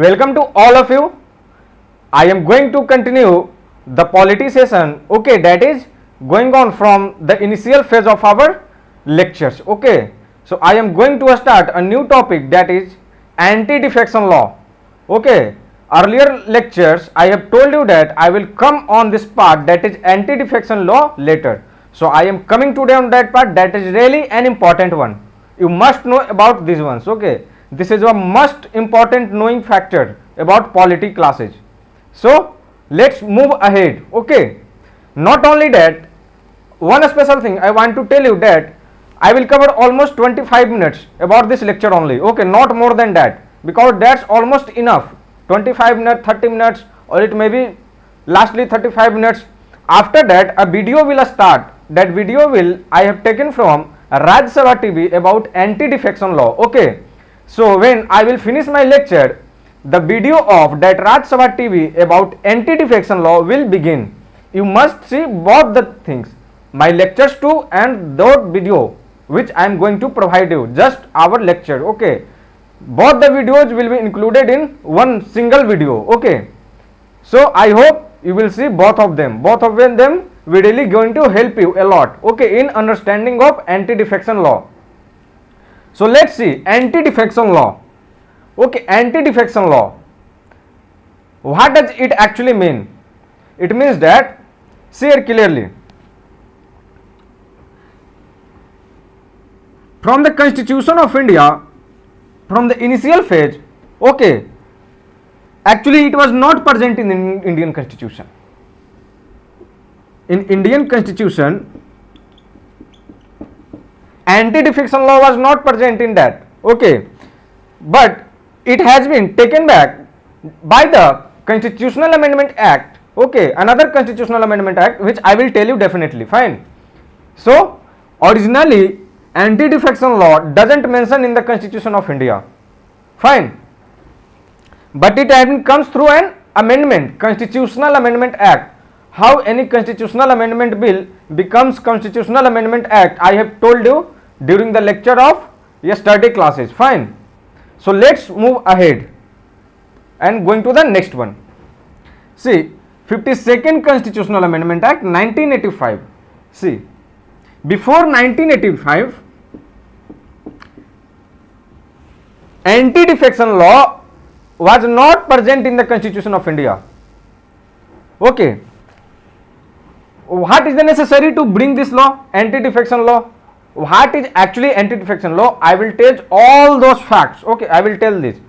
welcome to all of you. I am going to continue the polity session, okay, that is going on from the initial phase of our lectures, okay. So I am going to start a new topic, that is anti-defection law, okay. Earlier lectures I have told you that I will come on this part, that is anti-defection law, later. So I am coming today on that part, that is really an important one. You must know about these ones, okay. This is a most important knowing factor about polity classes. So let's move ahead, okay. Not only that, one special thing I want to tell you that I will cover almost 25 minutes about this lecture only, okay, not more than that, because that's almost enough. 25 minutes, 30 minutes, or it may be lastly 35 minutes. After that a video will start. That video will I have taken from Rajya Sabha TV about anti-defection law, okay. So when I will finish my lecture, the video of that Rajya Sabha TV about anti-defection law will begin. You must see both the things, my lectures too and that video which I am going to provide you, just our lecture, okay. Both the videos will be included in one single video, okay. So I hope you will see both of them. Both of them will really going to help you a lot, okay, in understanding of anti-defection law. So let's see anti-defection law, okay. Anti-defection law, what does it actually mean? It means that, see here clearly, from the Constitution of India, from the initial phase, okay, actually it was not present in Indian Constitution. In Indian Constitution, anti-defection law was not present in that, okay, but it has been taken back by the Constitutional Amendment Act, okay, another Constitutional Amendment Act which I will tell you definitely, fine. So originally anti-defection law doesn't mention in the Constitution of India, fine, but it comes through an amendment, Constitutional Amendment Act. How any constitutional amendment bill becomes Constitutional Amendment Act, I have told you during the lecture of yesterday classes, fine. So let's move ahead and going to the next one. See, 52nd Constitutional Amendment Act 1985. See, before 1985 anti-defection law was not present in the Constitution of India, okay. What is the necessary to bring this law, anti-defection law? What is actually anti-defection law? I will tell all those facts, okay. I will tell this,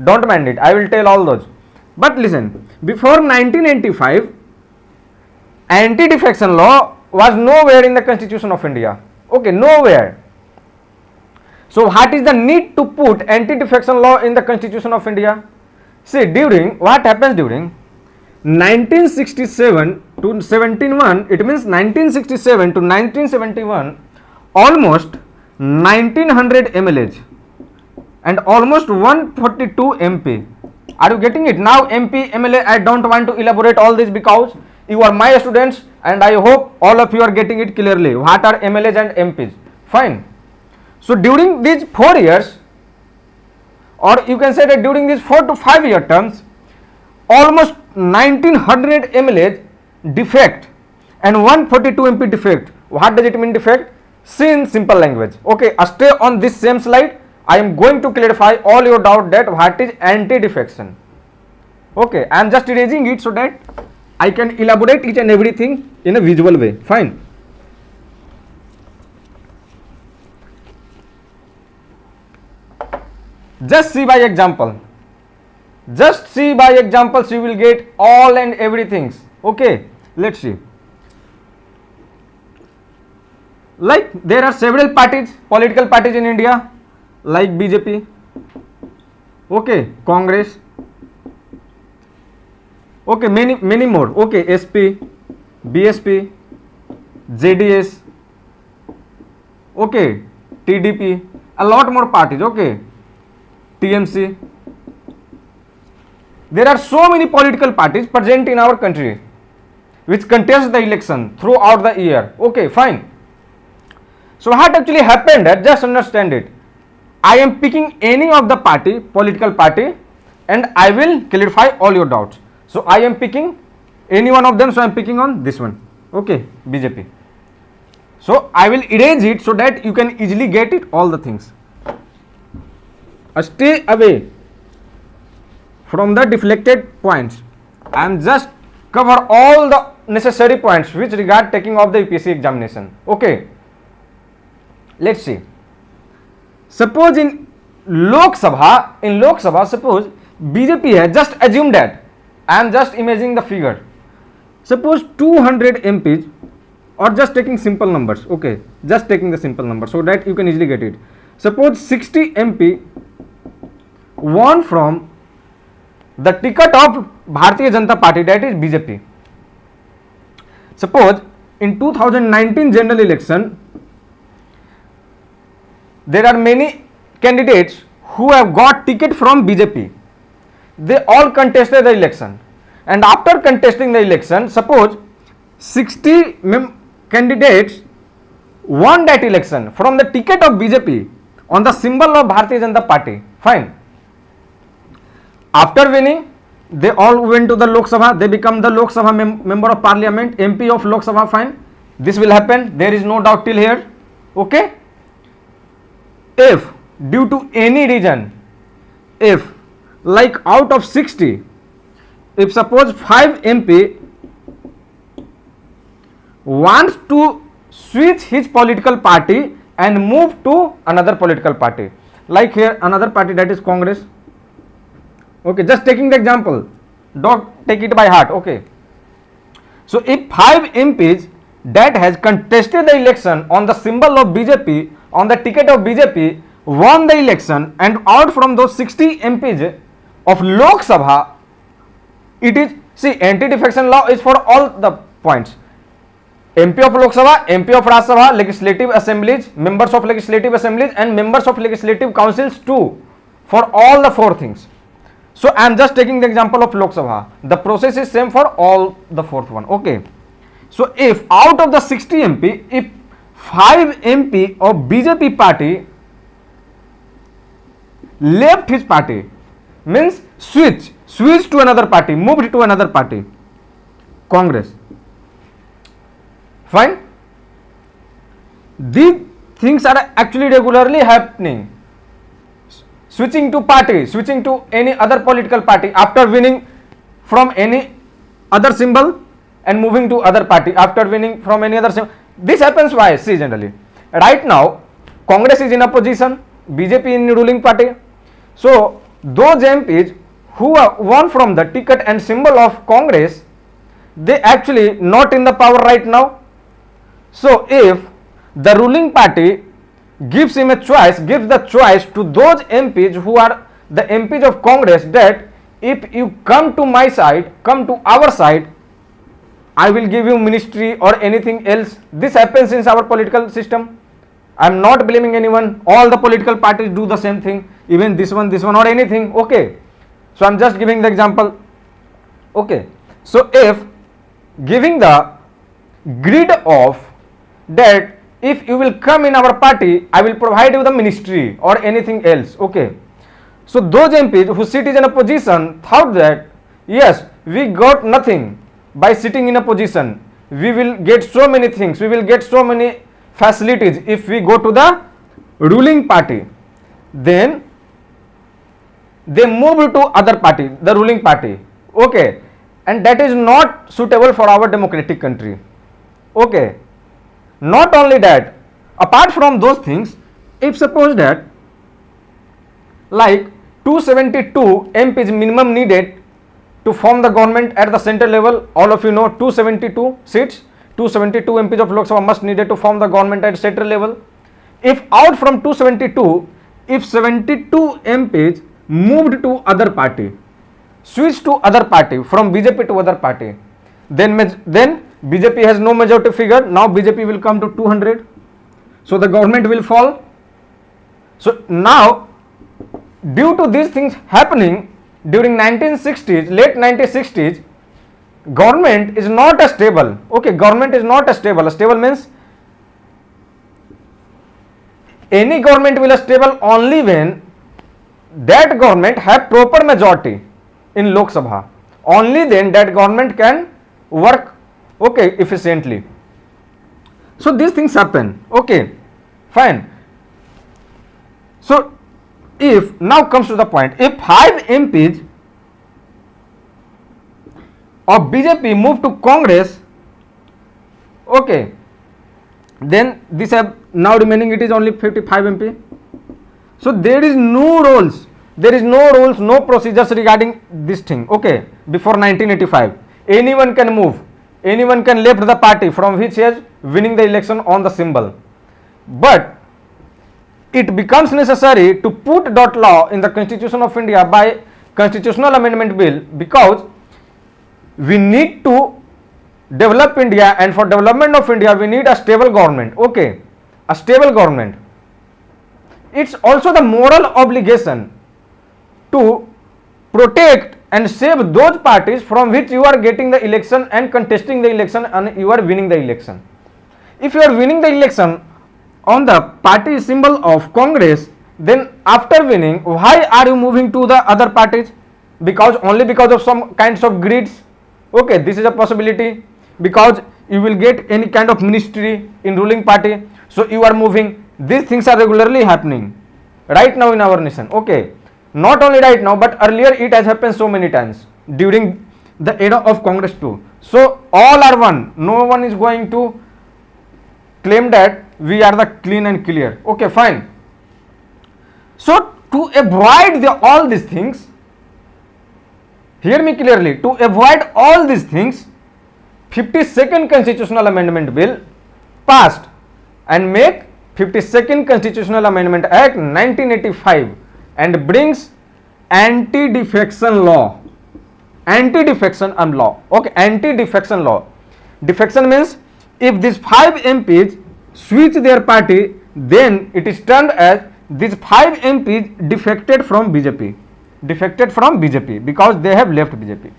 don't mind it, I will tell all those. But listen, before 1995 anti-defection law was nowhere in the Constitution of India, okay, nowhere. So what is the need to put anti-defection law in the Constitution of India? See, during what happens during 1967 to 71, it means 1967 to 1971, almost 1900 MLAs and almost 142 MP. Are you getting it? Now MP, MLA, I don't want to elaborate all this because you are my students and I hope all of you are getting it clearly. What are MLAs and MPs? Fine. So during these 4 years, or you can say that during these 4 to 5 year terms, almost 1900 MLAs defect and 142 MP defect. What does it mean defect? See in simple language, okay. Stay on this same slide. I am going to clarify all your doubt that what is anti-defection, okay. I am just erasing it so that I can elaborate each and everything in a visual way, fine. Just see by example. Just see by examples, you will get all and everything, okay. Let's see. Like there are several parties, political parties in India, like BJP, okay, Congress, okay, many more, okay, SP, BSP, JDS, okay, TDP, a lot more parties, okay, TMC. There are so many political parties present in our country which contest the election throughout the year, okay, fine. So what actually happened, just understand it. I am picking any of the party, political party, and I will clarify all your doubts. So I am picking any one of them, so I am picking on this one, okay, BJP. So I will erase it so that you can easily get it all the things. Stay away from the deflected points. I am just cover all the necessary points which regard taking of the UPSC examination. Okay, let's see. Suppose in Lok Sabha, suppose BJP has just assumed that, I am just imagining the figure. Suppose 200 MPs, or just taking simple numbers, okay, just taking the simple number so that you can easily get it. Suppose 60 MP won from the ticket of Bharatiya Janata Party, that is BJP. Suppose in 2019 general election, there are many candidates who have got ticket from BJP. They all contested the election, and after contesting the election, suppose 60 candidates won that election from the ticket of BJP on the symbol of Bharatiya Janata Party. Fine. After winning, they all went to the Lok Sabha. They become the Lok Sabha member of Parliament, MP of Lok Sabha. Fine. This will happen. There is no doubt till here. Okay. If due to any reason, if like out of 60, if suppose 5 MP wants to switch his political party and move to another political party, like here another party, that is Congress. Okay, just taking the example, don't take it by heart. Okay, so if 5 MPs that has contested the election on the symbol of BJP, on the ticket of BJP, won the election, and out from those 60 MPs of Lok Sabha, it is, see, anti-defection law is for all the points. MP of Lok Sabha, MP of Rajya Sabha, legislative assemblies, members of legislative assemblies, and members of legislative councils too, for all the 4 things. So I am just taking the example of Lok Sabha. The process is same for all the 4th one. Okay. So if out of the 60 MP, if 5 MP of BJP party left his party, means switch to another party, moved to another party, Congress. Fine. These things are actually regularly happening. Switching to party, switching to any other political party after winning from any other symbol and moving to other party after winning from any other symbol. This happens why? See, generally right now Congress is in opposition, BJP in ruling party. So those MPs who won from the ticket and symbol of Congress, they actually not in the power right now. So if the ruling party gives him a choice, gives the choice to those MPs who are the MPs of Congress, that if you come to my side, come to our side, I will give you ministry or anything else. This happens in our political system. I am not blaming anyone. All the political parties do the same thing, even this one or anything. Okay. So I am just giving the example. Okay. So if giving the grid of that, if you will come in our party, I will provide you the ministry or anything else. Okay. So those MPs who sit in a position thought that yes, we got nothing by sitting in a position. We will get so many things. We will get so many facilities if we go to the ruling party. Then they move to other party, the ruling party. Okay. And that is not suitable for our democratic country. Okay. Not only that, apart from those things, if suppose that like 272 MPs minimum needed to form the government at the central level, all of you know 272 seats, 272 MPs of Lok Sabha must needed to form the government at central level. If out from 272, if 72 MPs moved to other party, switched to other party from BJP to other party, then BJP has no majority figure. Now BJP will come to 200. So the government will fall. So now due to these things happening during 1960s, late 1960s, government is not a stable. Okay, government is not a stable. A stable means any government will be stable only when that government have proper majority in Lok Sabha, only then that government can work, okay, efficiently. So these things happen, okay, fine. So if now comes to the point, if 5 MPs of BJP move to Congress, okay, then this have now remaining, it is only 55 MP. So there is no rules, no procedures regarding this thing, okay. Before 1985, anyone can move, anyone can left the party from which he is winning the election on the symbol. But it becomes necessary to put that law in the Constitution of India by constitutional amendment bill, because we need to develop India, and for development of India we need a stable government, okay, a stable government. It's also the moral obligation to protect and save those parties from which you are getting the election and contesting the election and you are winning the election. If you are winning the election on the party symbol of Congress, then after winning, why are you moving to the other parties? Because only because of some kinds of greeds, okay, this is a possibility, because you will get any kind of ministry in ruling party, so you are moving. These things are regularly happening right now in our nation, okay. Not only right now, but earlier it has happened so many times during the era of Congress too. So all are one, no one is going to claim that we are the clean and clear, okay, fine. So to avoid all these things, hear me clearly, to avoid all these things, 52nd Constitutional Amendment Bill passed and make 52nd Constitutional Amendment Act 1985 and brings anti-defection law. Anti-defection law, okay, anti-defection law. Defection means if these 5 MPs switch their party, then it is termed as these 5 MPs defected from BJP. Defected from BJP because they have left BJP.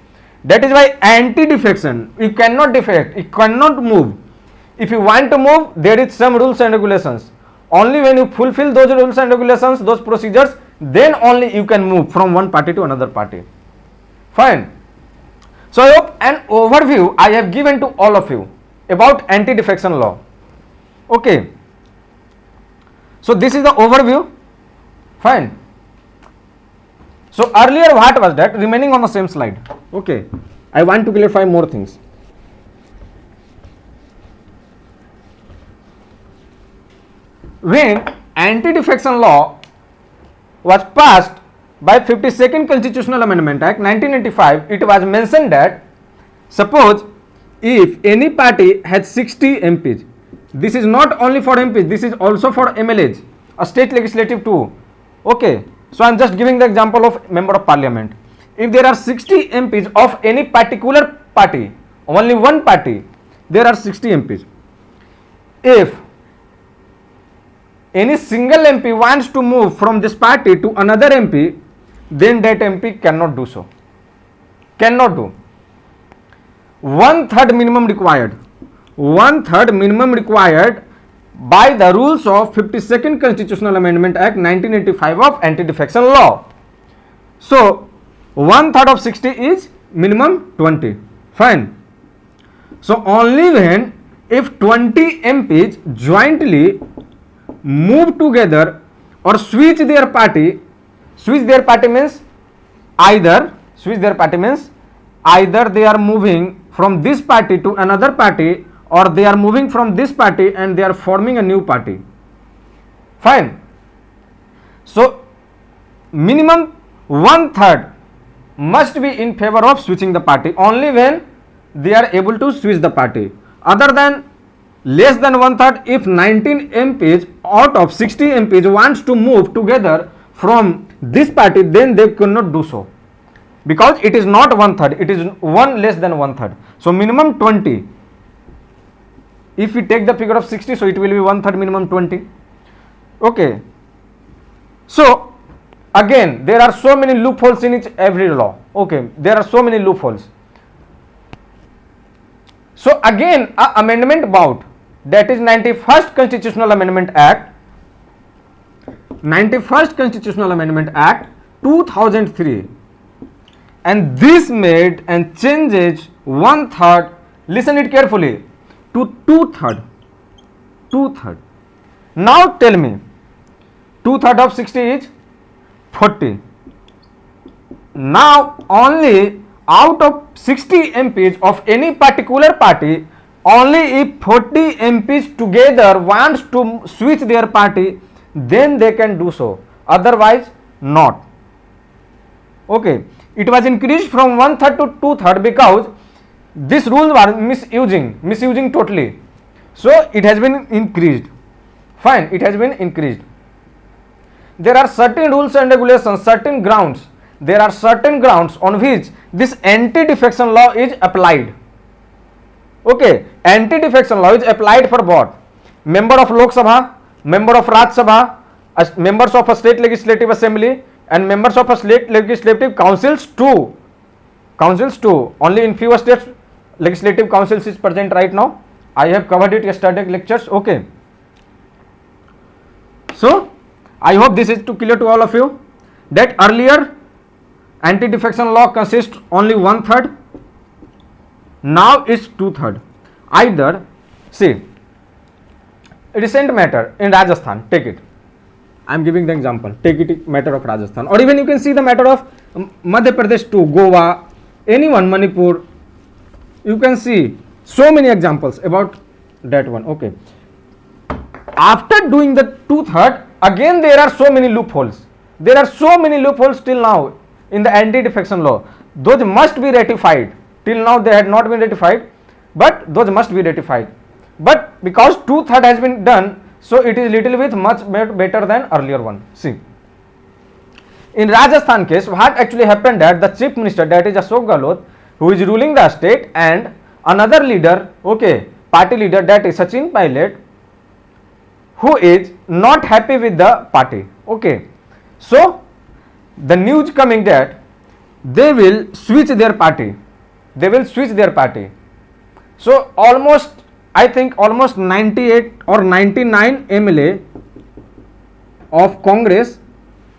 That is why anti-defection, you cannot defect, you cannot move. If you want to move, there is some rules and regulations. Only when you fulfill those rules and regulations, those procedures, then only you can move from one party to another party. Fine. So I hope an overview I have given to all of you about anti-defection law. Okay. So this is the overview. Fine. So earlier what was that? Remaining on the same slide. Okay. I want to clarify more things. When anti-defection law was passed by 52nd Constitutional Amendment Act 1985, it was mentioned that suppose if any party has 60 MPs, this is not only for MPs, this is also for MLAs, a state legislative too. Okay. So I am just giving the example of member of parliament. If there are 60 MPs of any particular party, only one party, there are 60 MPs. If any single MP wants to move from this party to another MP, then that MP cannot do so. Cannot do. 1/3 minimum required. 1/3 minimum required by the rules of 52nd Constitutional Amendment Act 1985 of anti-defection law. So 1/3 of 60 is minimum 20. Fine. So only when if 20 MPs jointly move together or switch their party means either they are moving from this party to another party, or they are moving from this party and they are forming a new party. Fine. So minimum 1/3 must be in favor of switching the party only when they are able to switch the party. Other than less than 1/3, if 19 MPs out of 60 MPs wants to move together from this party, then they cannot do so, because it is not 1/3, it is one less than 1/3. So minimum 20. If we take the figure of 60, so it will be 1/3 minimum 20. Okay. So again, there are so many loopholes in every law. Okay, there are so many loopholes. So again, a amendment bout, that is 91st Constitutional Amendment Act. 91st Constitutional Amendment Act 2003, and this made and changes 1/3, listen it carefully, to 2/3. Now tell me, 2/3 of 60 is 40. Now only out of 60 MPs of any particular party, only if 40 MPs together wants to switch their party, then they can do so, otherwise not. Okay, it was increased from 1/3 to 2/3 because this rule was misusing totally. So it has been increased. Fine, it has been increased. There are certain rules and regulations, certain grounds. There are certain grounds on which this anti-defection law is applied. Okay, anti-defection law is applied for what? Member of Lok Sabha, member of Raj Sabha, members of a state legislative assembly, and members of a state legislative councils too. Only in few states legislative councils is present right now. I have covered it yesterday lectures. Okay. So I hope this is clear to all of you, that earlier anti-defection law consists only 1/3. Now it's 2/3. Either, see, recent matter in Rajasthan, take it. I am giving the example. Take it matter of Rajasthan, or even you can see the matter of Madhya Pradesh too, Goa, anyone, Manipur. You can see so many examples about that one. Okay. After doing the 2/3, again there are so many loopholes. There are so many loopholes till now in the anti-defection law. Those must be rectified. Till now they had not been rectified, but those must be rectified. But because 2/3 has been done, so it is little bit much better than earlier one. See, in Rajasthan case, what actually happened, that the chief minister, that is Ashok Gehlot, who is ruling the state, and another leader, okay, party leader, that is Sachin Pilot, who is not happy with the party. Okay, so the news coming that they will switch their party. So almost, I think almost 98 or 99 MLA of Congress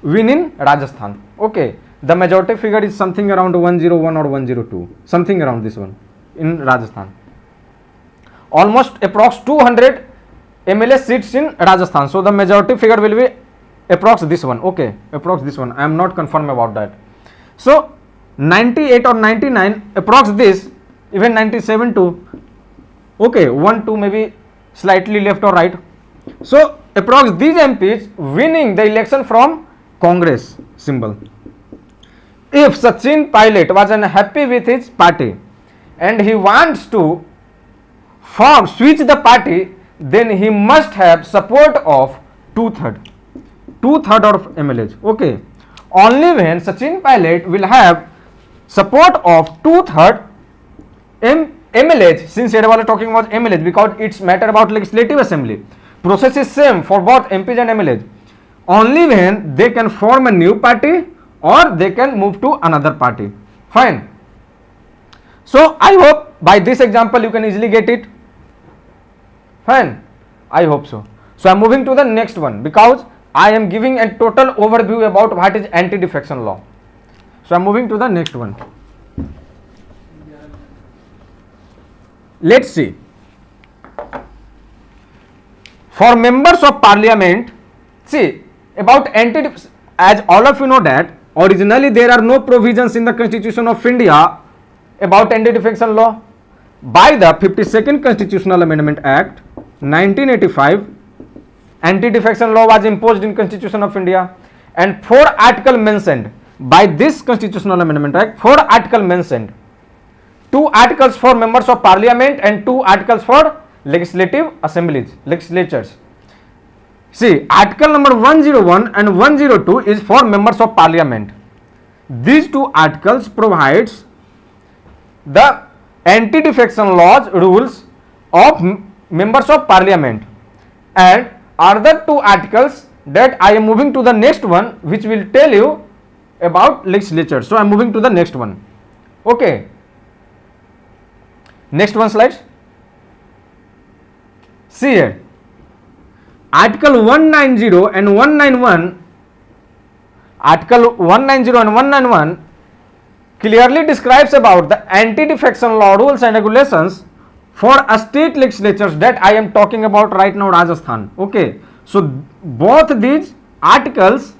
win in Rajasthan. Okay, the majority figure is something around 101 or 102, something around this one in Rajasthan. Almost approx 200 MLA seats in Rajasthan. So the majority figure will be approx this one. Okay, approx this one. I am not confirm about that. So 98 or 99, approx this, even 97 too. Okay, 1 2 maybe slightly left or right. So approx these MPs winning the election from Congress symbol. If Sachin Pilot was unhappy with his party and he wants to switch the party, then he must have support of 2/3 of MLAs. Okay, only when Sachin Pilot will have support of 2/3 MLAs, since here we are talking about MLAs because it's matter about legislative assembly, process is same for both MPs and MLAs, only when they can form a new party or they can move to another party. Fine. So I hope by this example you can easily get it. Fine, I hope so. So I am moving to the next one because I am giving a total overview about what is anti-defection law. So I am moving to the next one. Let's see. For members of parliament, see about as all of you know that originally there are no provisions in the Constitution of India about anti-defection law. By the 52nd Constitutional Amendment Act 1985, anti-defection law was imposed in Constitution of India, and 4 articles mentioned by this Constitutional Amendment Act. 4 articles mentioned, 2 articles for members of parliament and 2 articles for legislative assemblies, legislatures. See, article number 101 and 102 is for members of parliament. These 2 articles provides the anti-defection laws rules of members of parliament, and other 2 articles that I am moving to the next one, which will tell you about legislature. So I am moving to the next one. Okay, next one slides. See here, article 190 and 191 Article 190 and 191 clearly describes about the anti-defection law rules and regulations for a state legislatures that I am talking about right now, Rajasthan. Okay, so both these articles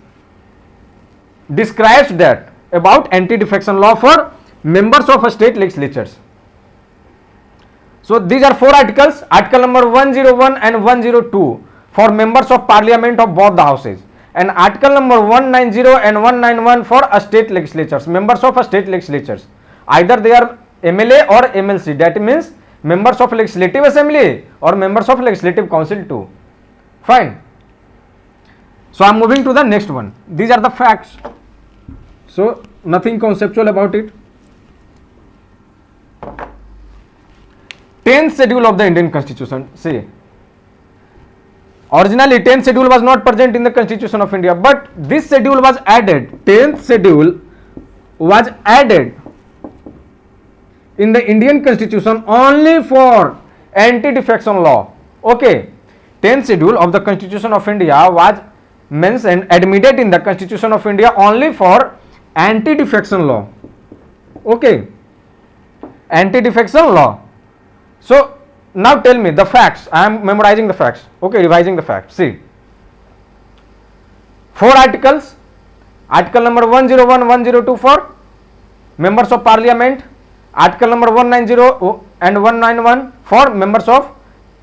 describes that about anti-defection law for members of a state legislatures. So these are 4 articles, article number 101 and 102 for members of parliament of both the houses, and article number 190 and 191 for a state legislatures, members of a state legislatures, either they are MLA or MLC, that means members of legislative assembly or members of legislative council too. Fine. So I am moving to the next one. These are the facts, so nothing conceptual about it. 10th schedule of the Indian Constitution. See, originally 10th schedule was not present in the Constitution of India, but this schedule was added. 10th schedule was added in the Indian Constitution only for anti-defection law. Okay, 10th schedule of the Constitution of India was mentioned, admitted in the Constitution of India only for anti-defection law. Okay, anti-defection law. So now tell me the facts. I am memorizing the facts. Okay, revising the facts. See, 4 articles. Article number 101, 102 for members of parliament. Article number 190 and 191 for members of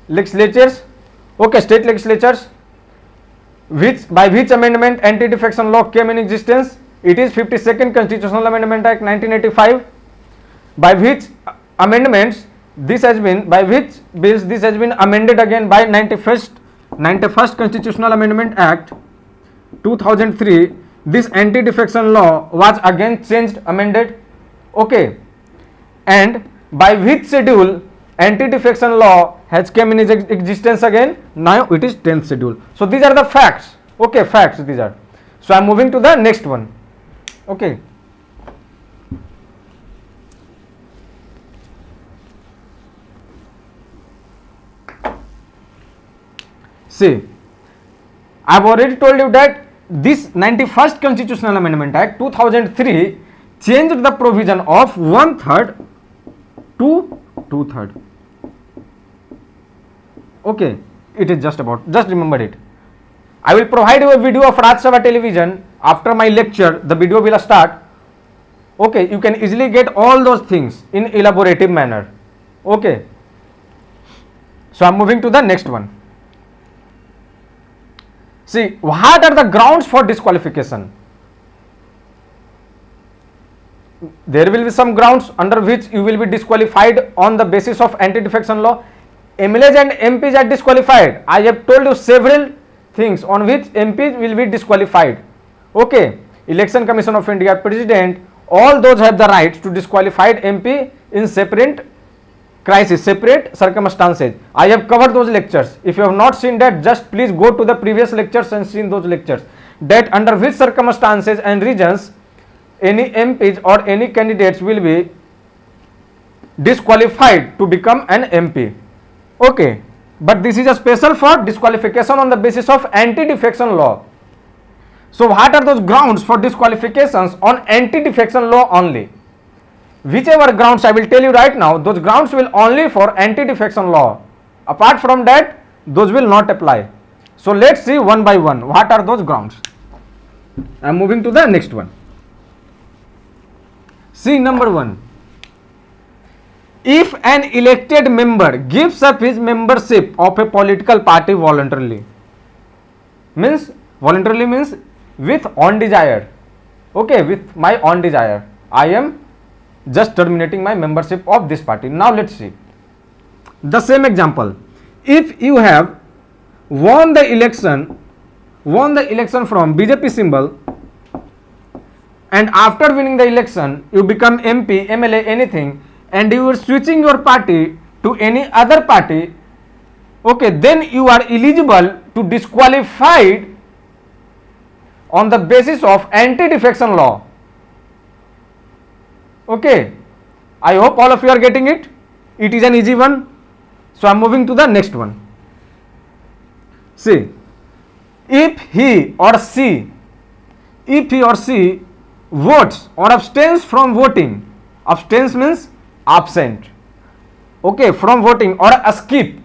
legislatures. Okay, state legislatures. By which amendment anti-defection law came in existence? It is 52nd Constitutional Amendment Act 1985. By which amendments this has been, by which bills this has been amended again by 91st Constitutional Amendment Act 2003. This anti-defection law was again changed, amended. Okay, and by which schedule anti-defection law has came in existence again? Now it is 10th schedule. So these are the facts. Okay, facts these are. So I am moving to the next one. Okay, see, I have already told you that this 91st Constitutional Amendment Act 2003 changed the provision of 1/3 to 2/3. Okay, it is just remember it. I will provide you a video of Raj Sabha television after my lecture. The video will start. Okay, you can easily get all those things in elaborative manner. Okay, so I am moving to the next one. See, what are the grounds for disqualification? There will be some grounds under which you will be disqualified on the basis of anti-defection law. MLAs and MPs are disqualified. I have told you several things on which MPs will be disqualified. Okay, Election Commission of India, President, all those have the right to disqualify MP in separate crisis, separate circumstances. I have covered those lectures. If you have not seen that, just please go to the previous lectures and see those lectures, that under which circumstances and regions any MPs or any candidates will be disqualified to become an MP. Okay, but this is a special for disqualification on the basis of anti-defection law. So what are those grounds for disqualifications on anti-defection law only? Whichever grounds I will tell you right now, those grounds will only for anti-defection law. Apart from that, those will not apply. So let's see one by one. What are those grounds? I am moving to the next one. See, number 1. If an elected member gives up his membership of a political party voluntarily, means with own desire. Okay, with my own desire, I am just terminating my membership of this party. Now let's see the same example. If you have won the election from BJP symbol, and after winning the election you become MP, MLA, anything, and you are switching your party to any other party, okay, then you are eligible to disqualified on the basis of anti-defection law. Okay, I hope all of you are getting it. It is an easy one. So I am moving to the next one. See, if he or she if he or she votes or abstains from voting, abstains means absent, okay, from voting, or skip,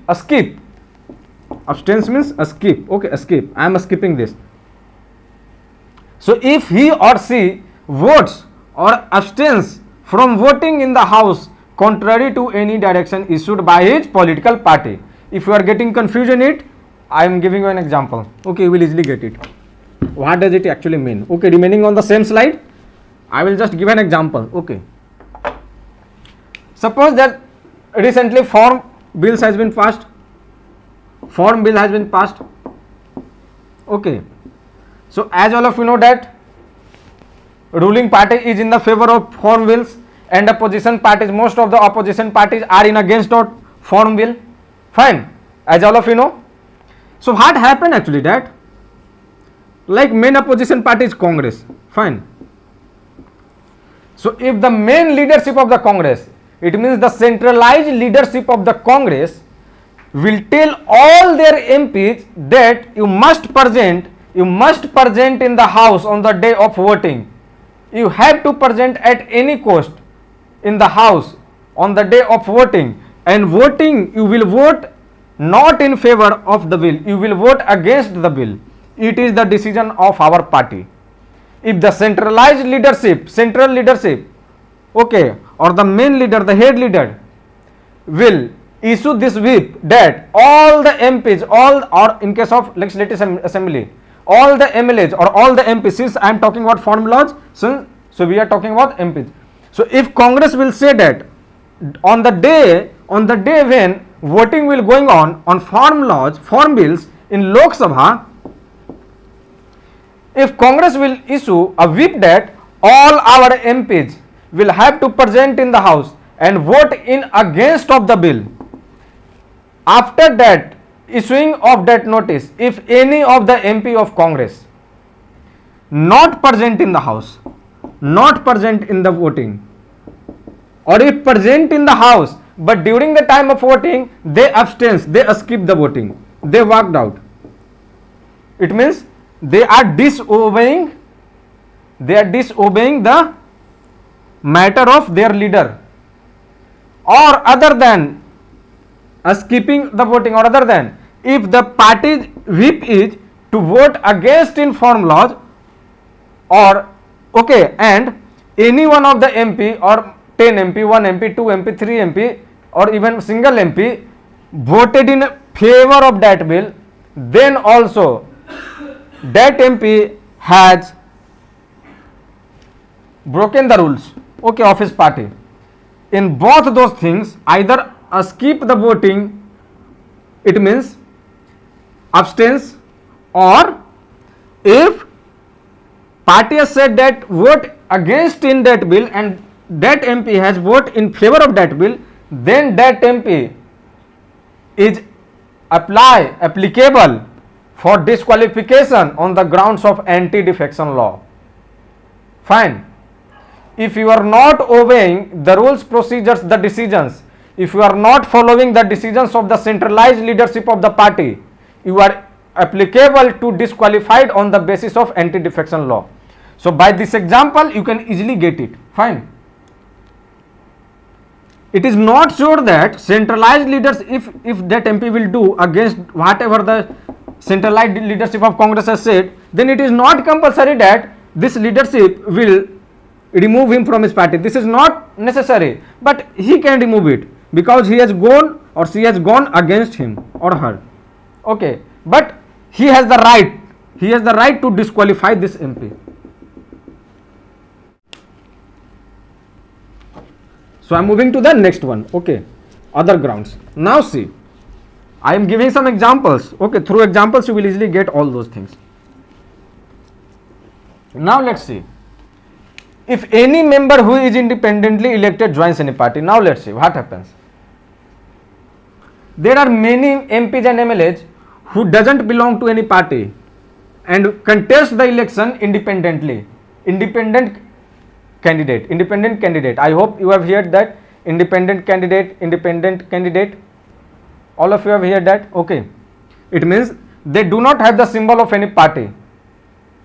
abstains means skip, okay, skip, I am skipping this. So if he or she votes or abstains from voting in the house contrary to any direction issued by his political party. If you are getting confusion in it, I am giving you an example, okay, you will easily get it. What does it actually mean? Okay, remaining on the same slide, I will just give an example. Okay, suppose that recently farm bill has been passed, okay. So as all of you know that ruling party is in the favor of farm bills and opposition parties, most of the opposition parties are in against of farm bill, fine, as all of you know. So what happened actually, that like main opposition party is Congress, fine. So if the main leadership of the Congress, it means the centralized leadership of the Congress will tell all their MPs that you must present in the house on the day of voting. You have to present at any cost in the house on the day of voting, and voting you will vote not in favor of the bill, you will vote against the bill. It is the decision of our party. If the central leadership, okay, or the main leader, the head leader will issue this whip that all the MPs, or in case of legislative assembly, all the MLAs or all the MPs, since I am talking about farm laws, so we are talking about MPs. So if Congress will say that on the day when voting will going on farm bills in Lok Sabha, if Congress will issue a whip that all our MPs will have to present in the house and vote in against of the bill, after that issuing of that notice, if any of the MP of Congress not present in the house, not present in the voting, or if present in the house but during the time of voting they abstain, they skip the voting, they walked out, it means they are disobeying the matter of their leader, or other than skipping the voting, or other than if the party's whip is to vote against in farm laws, or okay, and any one of the MP or 10 MP, 1 MP, 2 MP, 3 MP, or even single MP voted in favor of that bill, then also that MP has broken the rules, okay, of his party. In both those things, either skip the voting, it means abstains, or if party has said that vote against in that bill and that MP has voted in favor of that bill, then that MP is applicable for disqualification on the grounds of anti-defection law, fine. If you are not obeying the rules, procedures, the decisions, if you are not following the decisions of the centralized leadership of the party, you are applicable to disqualified on the basis of anti-defection law. So by this example you can easily get it, fine. It is not sure that centralized leaders, if that MP will do against whatever the centralized leadership of Congress has said, then it is not compulsory that this leadership will remove him from his party. This is not necessary, but he can remove it because he has gone or she has gone against him or her, okay, but he has the right to disqualify this MP. So I am moving to the next one, okay, other grounds. Now see, I am giving some examples, okay, through examples you will easily get all those things. Now let's see, if any member who is independently elected joins any party, now let's see what happens. There are many MPs and MLAs who doesn't belong to any party and contest the election independently, independent candidate. I hope you have heard that, independent candidate, all of you have heard that, okay. It means they do not have the symbol of any party,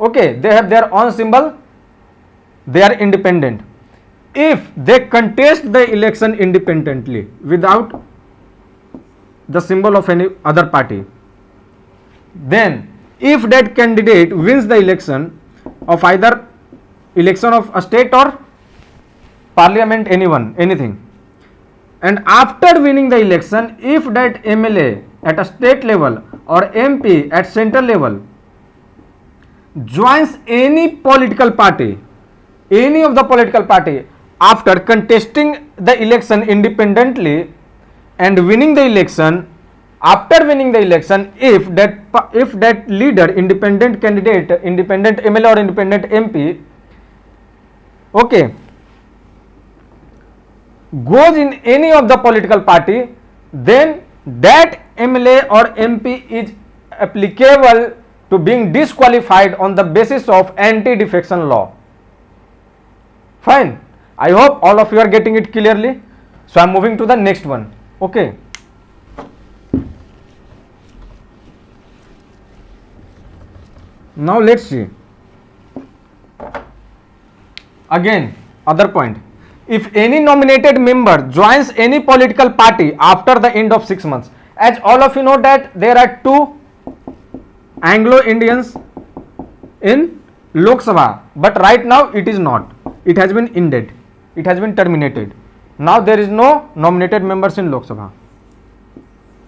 Okay, they have their own symbol, they are independent. If they contest the election independently without the symbol of any other party, then if that candidate wins the election of either election of a state or parliament, anything, and after winning the election, if that MLA at a state level or MP at central level joins any political party, any of the political party, after contesting the election independently and winning the election, after winning the election, if that leader, independent candidate, independent MLA or independent MP, okay, goes in any of the political party, then that MLA or MP is applicable to being disqualified on the basis of anti-defection law. Fine. I hope all of you are getting it clearly. So I am moving to the next one. Okay. Now let's see. Again, other point. If any nominated member joins any political party after the end of 6 months, as all of you know that there are 2 Anglo-Indians in Lok Sabha, but right now it is not. It has been ended. It has been terminated. Now there is no nominated members in Lok Sabha.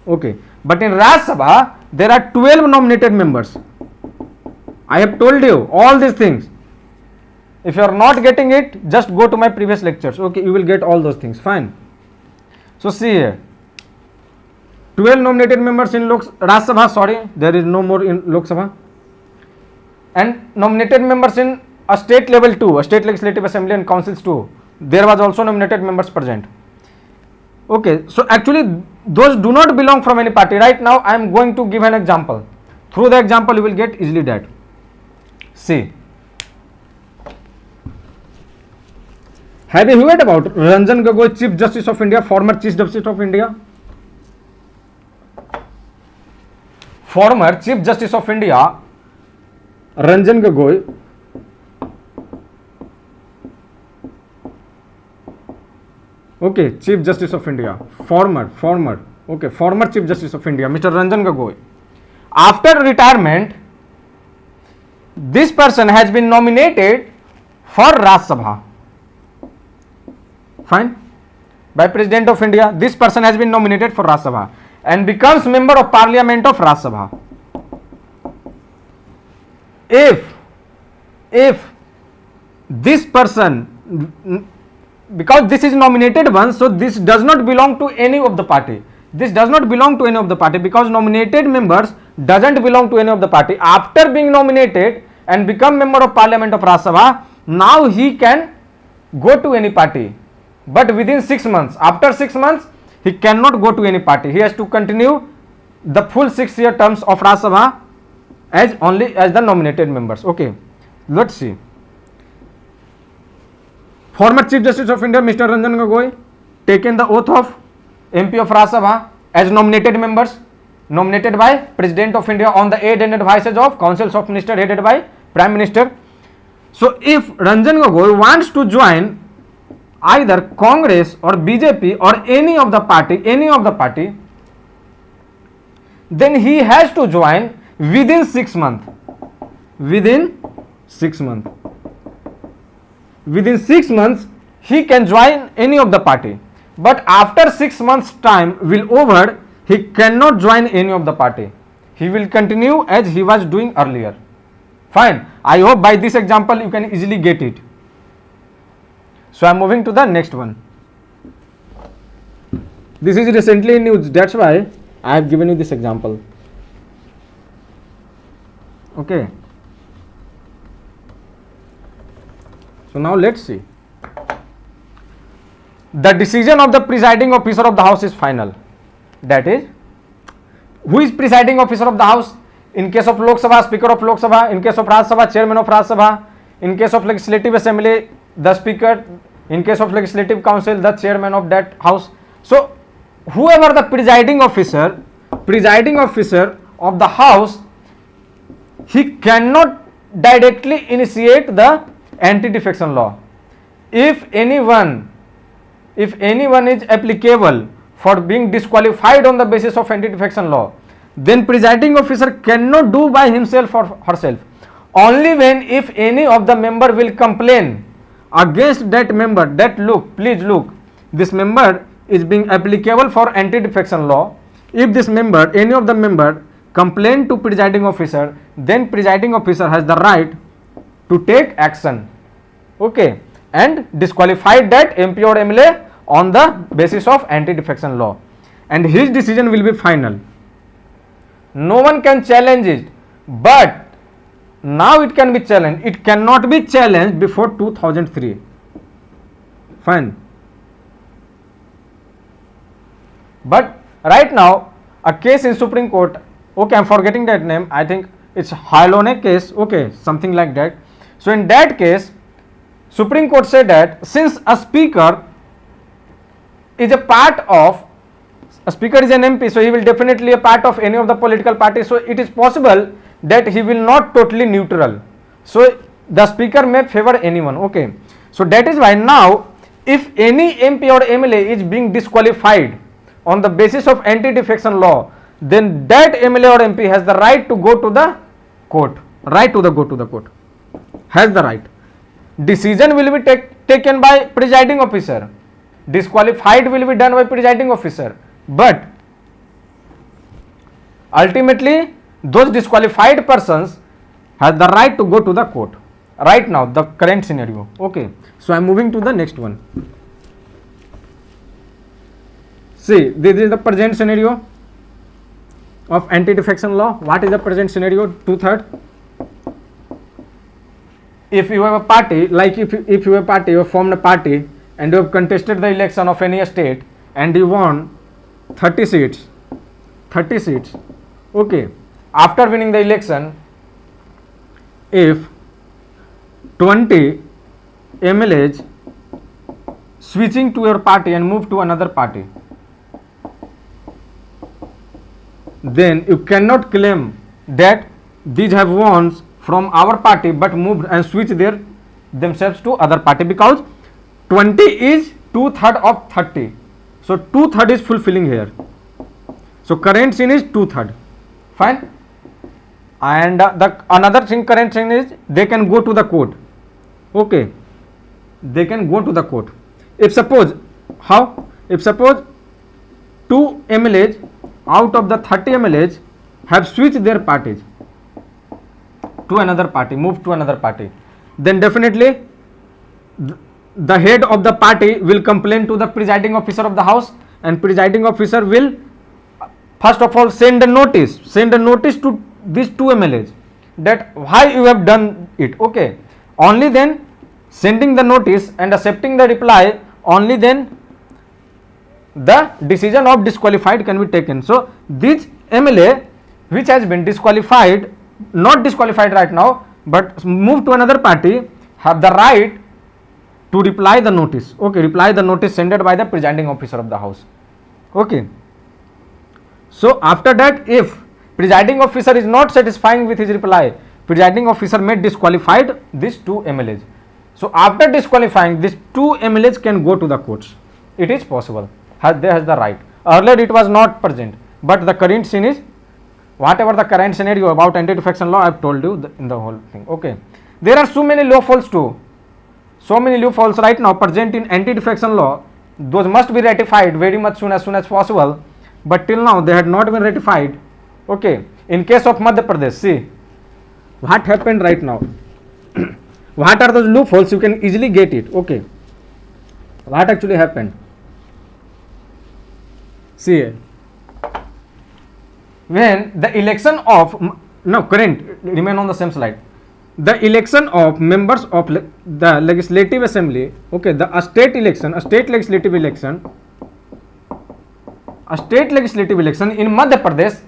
Okay, but in Rajya Sabha there are 12 nominated members. I have told you all these things. If you are not getting it, just go to my previous lectures. Okay, you will get all those things. Fine. So see here, 12 nominated members in Rajya Sabha. Sorry, there is no more in Lok Sabha. And nominated members in a state level too, a state legislative assembly and councils too. There was also nominated members present. Okay, so actually those do not belong from any party. Right now I am going to give an example. Through the example you will get easily that. See, have you heard about Ranjan Gogoi, Chief Justice of India, former Chief Justice of India? Former Chief Justice of India, Ranjan Gogoi, okay, Chief Justice of India, former Chief Justice of India, Mr. Ranjan Gogoi. After retirement, this person has been nominated for Rajya Sabha. Fine. By President of India, this person has been nominated for Rajya Sabha and becomes member of Parliament of Rajya Sabha. If this person, because this is nominated one, so this does not belong to any of the party. This does not belong to any of the party because nominated members doesn't belong to any of the party. After being nominated and become member of Parliament of Rajya Sabha, now he can go to any party. But within 6 months, after 6 months, he cannot go to any party. He has to continue the full 6-year terms of Rajya Sabha as only as the nominated members. Okay, let's see. Former Chief Justice of India, Mr. Ranjan Gogoi, taken the oath of MP of Rajya Sabha as nominated members, nominated by President of India on the aid and advices of Councils of Ministers headed by Prime Minister. So if Ranjan Gogoi wants to join either Congress or BJP or any of the party, then he has to join within 6 months. Within 6 months. Within 6 months, he can join any of the party. But after 6 months time will over, he cannot join any of the party. He will continue as he was doing earlier. Fine. I hope by this example you can easily get it. So I am moving to the next one. This is recently in news. That's why I have given you this example. Okay. So now let's see. The decision of the presiding officer of the house is final. That is, who is presiding officer of the house? In case of Lok Sabha, Speaker of Lok Sabha. In case of Rajya Sabha, Chairman of Rajya Sabha. In case of Legislative Assembly, the Speaker. In case of Legislative Council, the Chairman of that house. So whoever the presiding officer of the house, he cannot directly initiate the anti-defection law. If anyone is applicable for being disqualified on the basis of anti-defection law, then presiding officer cannot do by himself or herself. Only when if any of the member will complain against that member that please look, this member is being applicable for anti-defection law. If this member, any of the member complain to presiding officer, then presiding officer has the right to take action, okay, and disqualify that MP or MLA on the basis of anti-defection law, and his decision will be final. No one can challenge it, but now it can be challenged. It cannot be challenged before 2003. Fine. But right now, a case in Supreme Court, okay, I'm forgetting that name, I think it's Halone case, okay, something like that. So in that case, Supreme Court said that since a speaker is a part of, a speaker is an MP, so he will definitely a part of any of the political parties, so it is possible that he will not totally neutral. So the speaker may favor anyone, okay. So that is why now if any MP or MLA is being disqualified on the basis of anti-defection law, then that MLA or MP has the right to go to the court, has the right. Decision will be taken by presiding officer, disqualified will be done by presiding officer, but ultimately those disqualified persons have the right to go to the court. Right now, the current scenario, okay. So I am moving to the next one. See, this is the present scenario of anti-defection law. What is the present scenario? 2/3. If you have a party, like if you have a party, you have formed a party and you have contested the election of any state and you won 30 seats, okay. After winning the election, if 20 MLAs switching to your party and move to another party, then you cannot claim that these have won from our party but moved and switched themselves to other party, because 20 is 2/3 of 30. So 2/3 is fulfilling here. So current scene is 2/3. Fine. And the another thing, current thing is they can go to the court, okay, they can go to the court. If suppose, how? If suppose 2 MLAs out of the 30 MLAs have switched their parties to another party, moved to another party, then definitely the head of the party will complain to the presiding officer of the house, and presiding officer will first of all send a notice to these 2 MLAs that why you have done it, okay. Only then sending the notice and accepting the reply, only then the decision of disqualified can be taken. So this MLA which has been disqualified, not disqualified right now but moved to another party, have the right to reply the notice, okay, reply the notice sent by the presiding officer of the house, okay. So after that, if presiding officer is not satisfying with his reply, presiding officer may disqualify these 2 MLAs. So after disqualifying, these 2 MLAs can go to the courts. It is possible. They has the right. Earlier it was not present, but the current scene is, whatever the current scenario about anti-defection law I have told you in the whole thing, okay. There are so many loopholes too. So many loopholes right now present in anti-defection law. Those must be ratified very much as soon as possible, but till now they had not been ratified, okay. In case of Madhya Pradesh, see what happened right now. What are those loopholes? You can easily get it, okay. What actually happened? See, when the election of, no, current, remain on the same slide. The election of members of the legislative assembly, okay, a state legislative election in Madhya Pradesh,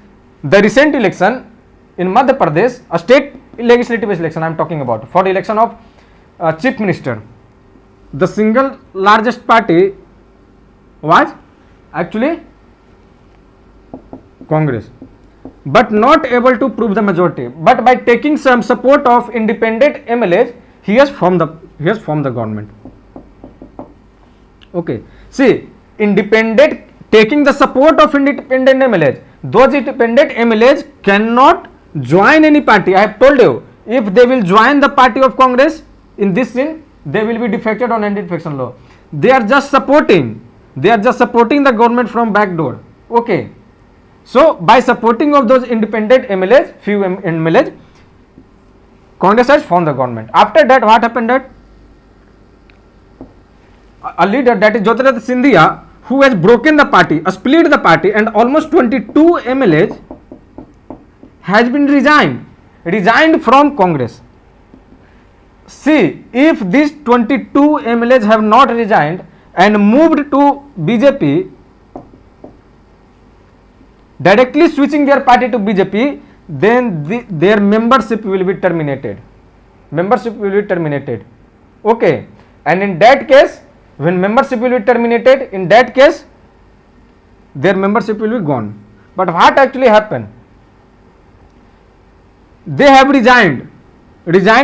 the recent election in Madhya Pradesh, a state legislative election I am talking about, for the election of chief minister, the single largest party was actually Congress. but not able to prove the majority. But by taking some support of independent MLAs, he has formed the government. Okay. See, taking the support of independent MLAs. Those independent MLAs cannot join any party. I have told you, if they will join the party of Congress in this sin, they will be defected on anti-defection law. They are just supporting the government from back door. Okay. So by supporting of those independent MLAs, few MLAs, Congress has formed the government. After that, what happened? That a leader, that is Jyotiraditta Scindia, who has broken the party, split the party, and almost 22 MLAs has been resigned from Congress. See, if these 22 MLAs have not resigned and moved to BJP, directly switching their party to BJP, then their membership will be terminated. Okay. And in that case, when membership will be terminated, in that case, their membership will be gone. But what actually happened? They have resigned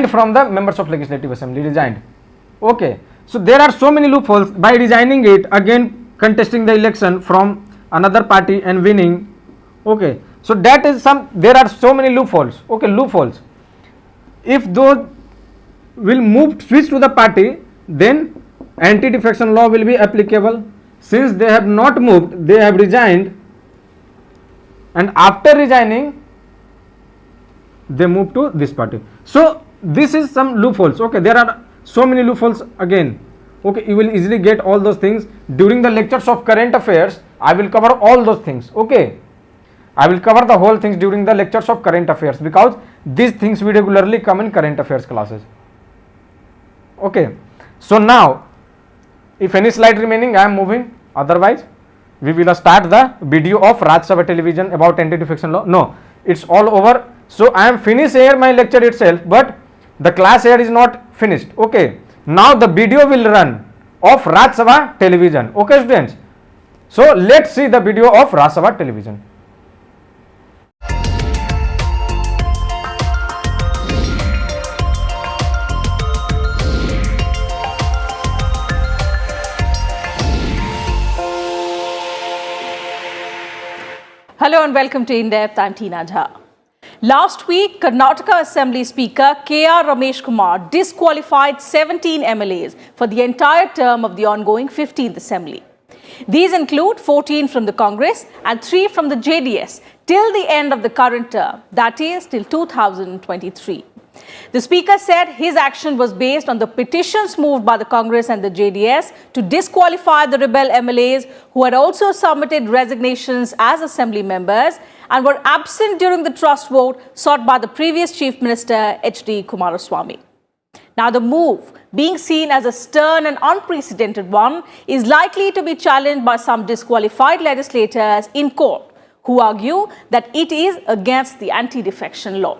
from the members of Legislative Assembly, Okay. So there are so many loopholes. By resigning it, again contesting the election from another party and winning. Okay. So that is there are so many loopholes. Okay, loopholes. If those will switch to the party, then anti-defection law will be applicable. Since they have not moved, they have resigned, and after resigning, they move to this party. So this is some loopholes. Okay, there are so many loopholes again. Okay, you will easily get all those things during the lectures of current affairs. I will cover all those things. Okay, I will cover the whole things during the lectures of current affairs, because these things will regularly come in current affairs classes. Okay, so now if any slide remaining, I am moving. Otherwise, we will start the video of Rajya Sabha television about anti-defection law. No, it's all over. So I am finished here my lecture itself, but the class here is not finished. Okay, now the video will run of Rajya Sabha television. Okay, students. So let's see the video of Rajya Sabha television. Hello and welcome to In Depth. I'm Tina Jha. Last week, Karnataka Assembly Speaker K.R. Ramesh Kumar disqualified 17 MLAs for the entire term of the ongoing 15th Assembly. These include 14 from the Congress and 3 from the JDS till the end of the current term, that is till 2023. The Speaker said his action was based on the petitions moved by the Congress and the JDS to disqualify the rebel MLAs who had also submitted resignations as Assembly members and were absent during the trust vote sought by the previous Chief Minister H.D. Kumaraswamy. Now, the move, being seen as a stern and unprecedented one, is likely to be challenged by some disqualified legislators in court who argue that it is against the anti-defection law.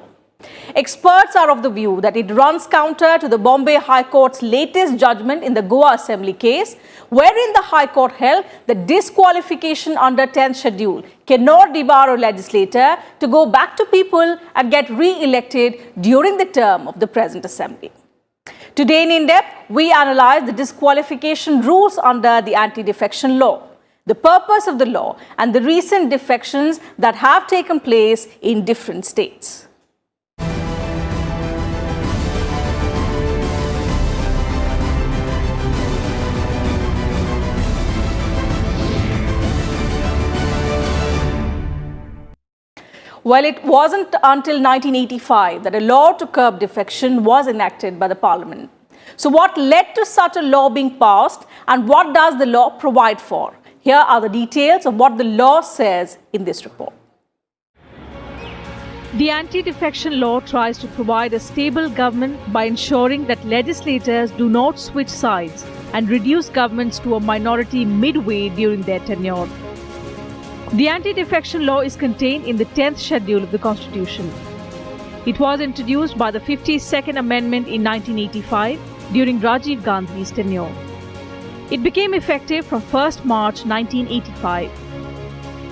Experts are of the view that it runs counter to the Bombay High Court's latest judgment in the Goa Assembly case, wherein the High Court held that disqualification under 10th schedule cannot debar a legislator to go back to people and get re-elected during the term of the present Assembly. Today in In-Depth, we analyze the disqualification rules under the anti-defection law, the purpose of the law, and the recent defections that have taken place in different states. Well, it wasn't until 1985 that a law to curb defection was enacted by the Parliament. So what led to such a law being passed, and what does the law provide for? Here are the details of what the law says in this report. The anti-defection law tries to provide a stable government by ensuring that legislators do not switch sides and reduce governments to a minority midway during their tenure. The anti-defection law is contained in the 10th schedule of the Constitution. It was introduced by the 52nd Amendment in 1985 during Rajiv Gandhi's tenure. It became effective from 1st March 1985.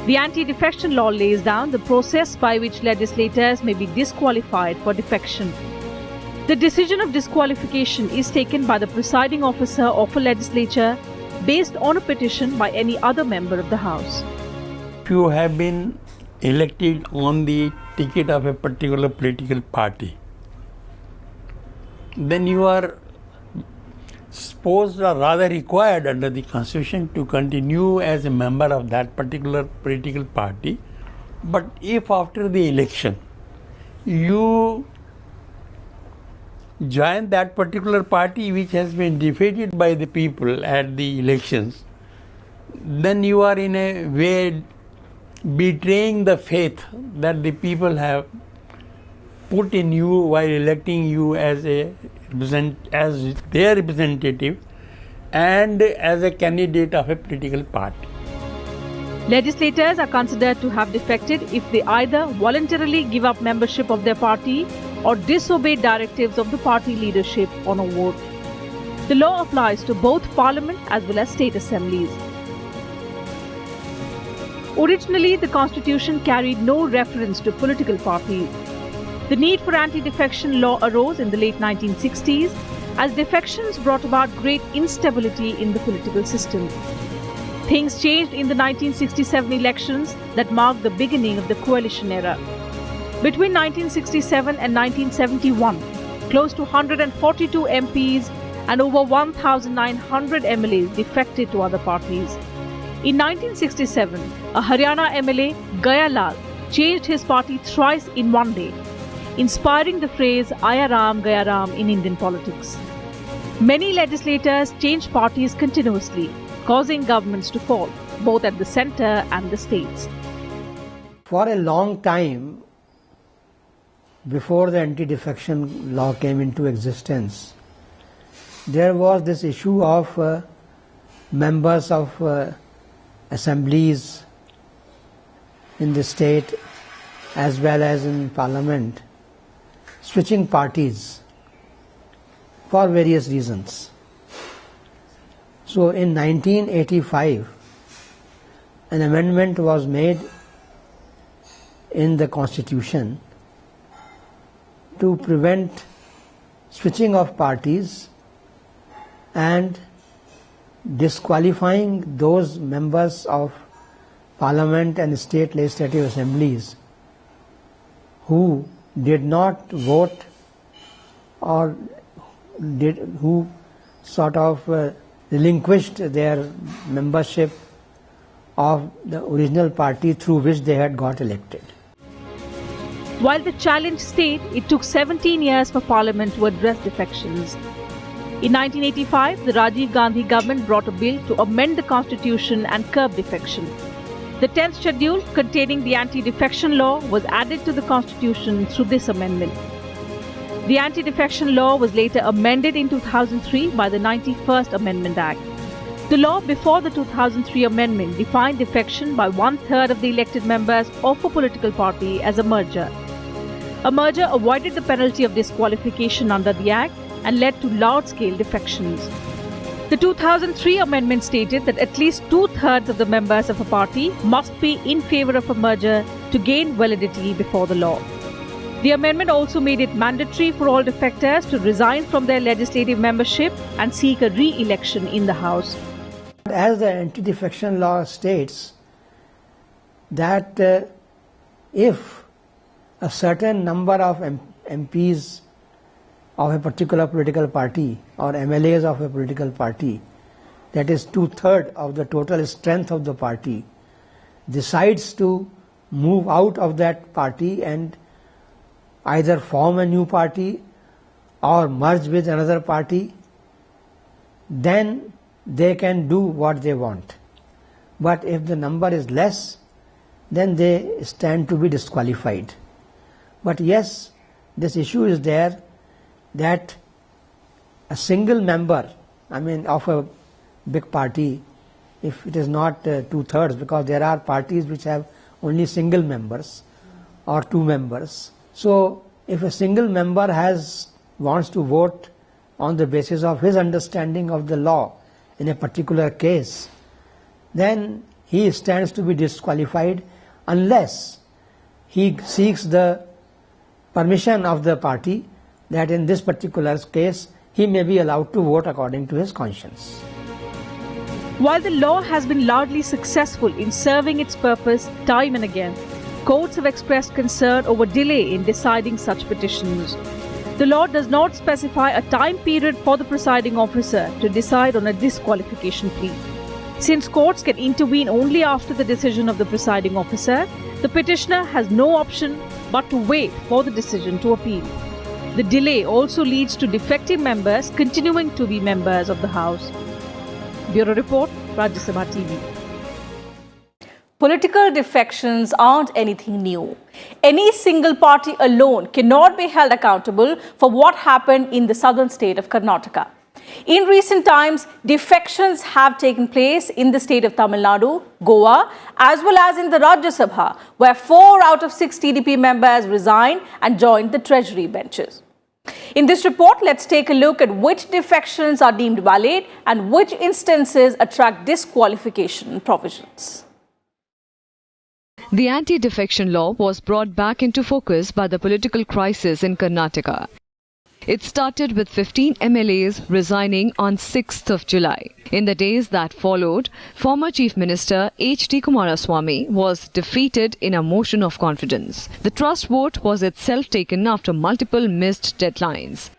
The anti-defection law lays down the process by which legislators may be disqualified for defection. The decision of disqualification is taken by the presiding officer of a legislature based on a petition by any other member of the House. If you have been elected on the ticket of a particular political party, then you are supposed or rather required under the Constitution to continue as a member of that particular political party. But if after the election you join that particular party which has been defeated by the people at the elections, then you are in a way betraying the faith that the people have put in you while electing you as their representative and as a candidate of a political party. Legislators are considered to have defected if they either voluntarily give up membership of their party or disobey directives of the party leadership on a vote. The law applies to both Parliament as well as state assemblies. Originally, the Constitution carried no reference to political parties. The need for anti-defection law arose in the late 1960s as defections brought about great instability in the political system. Things changed in the 1967 elections that marked the beginning of the coalition era. Between 1967 and 1971, close to 142 MPs and over 1,900 MLAs defected to other parties. In 1967, a Haryana MLA, Gaya Lal, changed his party thrice in one day, inspiring the phrase Aya Ram Gaya Ram in Indian politics. Many legislators changed parties continuously, causing governments to fall, both at the centre and the states. For a long time, before the anti-defection law came into existence, there was this issue of members of assemblies in the state as well as in parliament switching parties for various reasons. So in 1985, an amendment was made in the Constitution to prevent switching of parties and disqualifying those members of Parliament and state legislative assemblies who did not vote or who sort of relinquished their membership of the original party through which they had got elected. While the challenge stayed, it took 17 years for Parliament to address defections. In 1985, the Rajiv Gandhi government brought a bill to amend the Constitution and curb defection. The 10th schedule, containing the anti-defection law, was added to the Constitution through this amendment. The anti-defection law was later amended in 2003 by the 91st Amendment Act. The law before the 2003 amendment defined defection by 1/3 of the elected members of a political party as a merger. A merger avoided the penalty of disqualification under the Act and led to large-scale defections. The 2003 amendment stated that at least 2/3 of the members of a party must be in favor of a merger to gain validity before the law. The amendment also made it mandatory for all defectors to resign from their legislative membership and seek a re-election in the House. As the anti-defection law states that if a certain number of MPs of a particular political party or MLAs of a political party, that is 2/3 of the total strength of the party, decides to move out of that party and either form a new party or merge with another party, then they can do what they want. But if the number is less, then they stand to be disqualified. But yes, this issue is there that a single member, of a big party, if it is not 2/3, because there are parties which have only single members or 2 members. So if a single member wants to vote on the basis of his understanding of the law in a particular case, then he stands to be disqualified unless he seeks the permission of the party that in this particular case he may be allowed to vote according to his conscience. While the law has been largely successful in serving its purpose time and again, courts have expressed concern over delay in deciding such petitions. The law does not specify a time period for the presiding officer to decide on a disqualification plea. Since courts can intervene only after the decision of the presiding officer, the petitioner has no option but to wait for the decision to appeal. The delay also leads to defective members continuing to be members of the House. Bureau Report, Rajya Sabha TV. Political defections aren't anything new. Any single party alone cannot be held accountable for what happened in the southern state of Karnataka. In recent times, defections have taken place in the state of Tamil Nadu, Goa, as well as in the Rajya Sabha, where 4 out of 6 TDP members resigned and joined the treasury benches. In this report, let's take a look at which defections are deemed valid and which instances attract disqualification provisions. The anti-defection law was brought back into focus by the political crisis in Karnataka. It started with 15 MLAs resigning on 6th of July. In the days that followed, former Chief Minister H.D. Kumaraswamy was defeated in a motion of confidence. The trust vote was itself taken after multiple missed deadlines.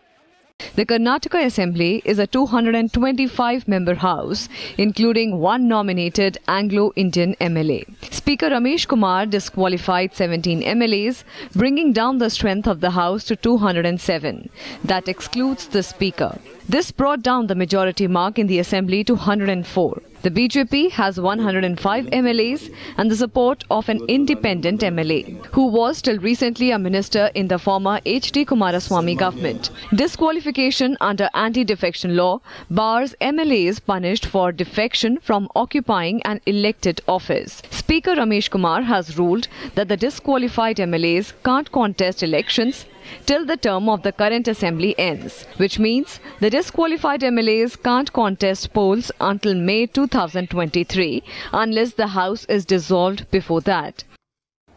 The Karnataka Assembly is a 225-member house, including one nominated Anglo-Indian MLA. Speaker Ramesh Kumar disqualified 17 MLAs, bringing down the strength of the house to 207. That excludes the Speaker. This brought down the majority mark in the Assembly to 104. The BJP has 105 MLAs and the support of an independent MLA, who was till recently a minister in the former H.D. Kumaraswamy government. Disqualification under anti-defection law bars MLAs punished for defection from occupying an elected office. Speaker Ramesh Kumar has ruled that the disqualified MLAs can't contest elections till the term of the current assembly ends, which means the disqualified MLAs can't contest polls until May 2023 unless the House is dissolved before that.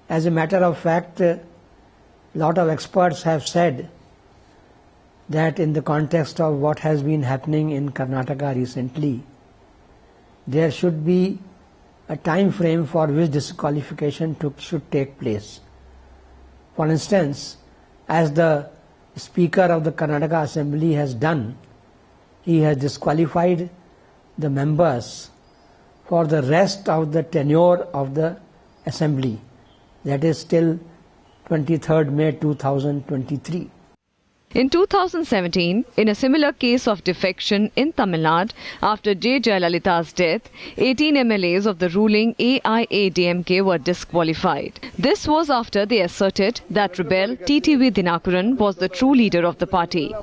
As a matter of fact, a lot of experts have said that in the context of what has been happening in Karnataka recently, there should be a time frame for which disqualification should take place. For instance, as the Speaker of the Karnataka Assembly has done, he has disqualified the members for the rest of the tenure of the Assembly, that is till 23rd May 2023. In 2017, in a similar case of defection in Tamil Nadu after J. Jayalalitha's death, 18 MLAs of the ruling AIADMK were disqualified. This was after they asserted that rebel TTV Dinakuran was the true leader of the party.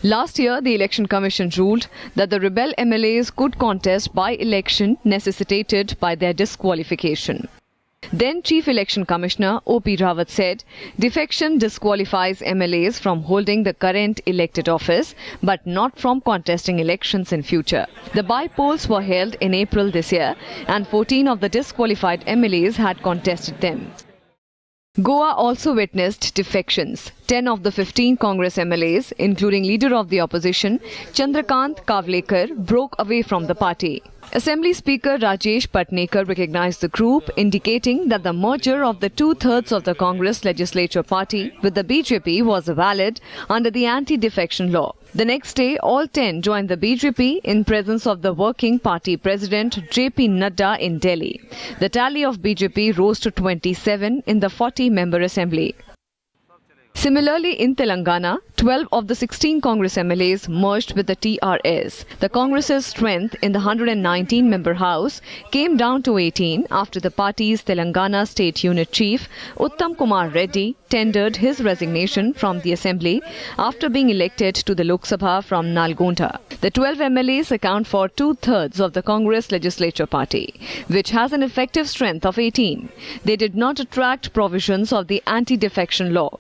Last year, the Election Commission ruled that the rebel MLAs could contest by-election necessitated by their disqualification. Then Chief Election Commissioner O.P. Rawat said, defection disqualifies MLAs from holding the current elected office, but not from contesting elections in future. The by-polls were held in April this year, and 14 of the disqualified MLAs had contested them. Goa also witnessed defections. 10 of the 15 Congress MLAs, including leader of the opposition, Chandrakant Kavlekar, broke away from the party. Assembly Speaker Rajesh Patnekar recognized the group, indicating that the merger of the 2/3 of the Congress legislature party with the BJP was valid under the anti-defection law. The next day, all 10 joined the BJP in presence of the Working Party President J.P. Nadda in Delhi. The tally of BJP rose to 27 in the 40-member assembly. Similarly, in Telangana, 12 of the 16 Congress MLAs merged with the TRS. The Congress's strength in the 119-member House came down to 18 after the party's Telangana State Unit Chief, Uttam Kumar Reddy, tendered his resignation from the Assembly after being elected to the Lok Sabha from Nalgonda. The 12 MLAs account for 2/3 of the Congress legislature party, which has an effective strength of 18. They did not attract provisions of the anti-defection law.